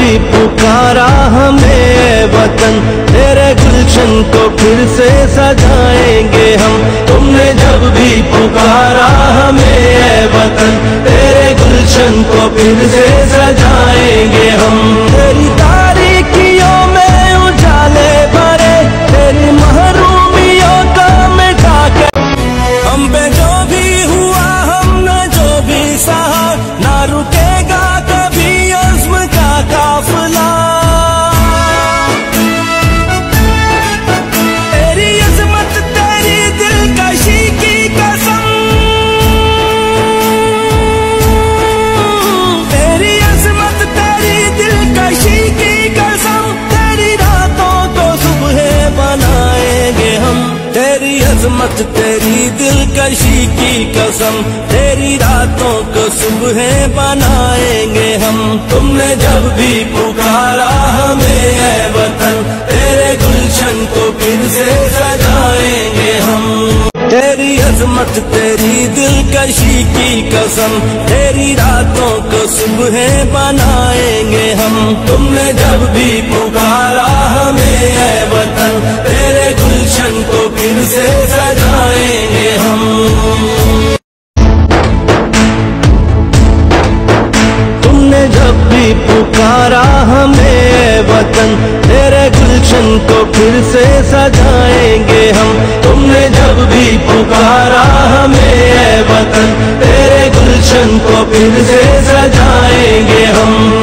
भी पुकारा हमें ऐ वतन, तेरे गुलशन को फिर से सजाएंगे हम। तुमने जब भी पुकारा हमें ऐ वतन, तेरे गुलशन को फिर से सजाएंगे हम। तेरी तारीकियों में उजाले भरे, तेरी महरूमियों का मिटा के हम पे जो भी हुआ, हमने जो भी सहा, ना रुकेगा कभी अज़्म का काफिला। तेरी अज़मत तेरी दिलकशी की कसम, तेरी अज़मत तेरी दिलकशी की कसम, तेरी रातों को सुबह बनाएंगे हम। तेरी अज़मत तेरी दिलकशी की कसम, तेरी रातों को सुबह बनाएंगे हम। तुमने जब भी पुकारा हमें ऐ वतन, तेरे गुलशन को फिर से सजाएंगे हम। तेरी अज़मत तेरी दिलकशी की कसम, तेरी रातों को सुबह बनाएंगे हम। तुमने जब भी पुकारा हमें ऐ वतन, तेरे गुलशन को फिर से सजाएंगे हम। तुमने जब भी पुकारा हमें ऐ वतन, तेरे गुलशन को फिर से सजाएंगे हम। तुमने जब भी पुकारा हमें ऐ वतन, तेरे गुलशन को फिर से सजाएंगे हम।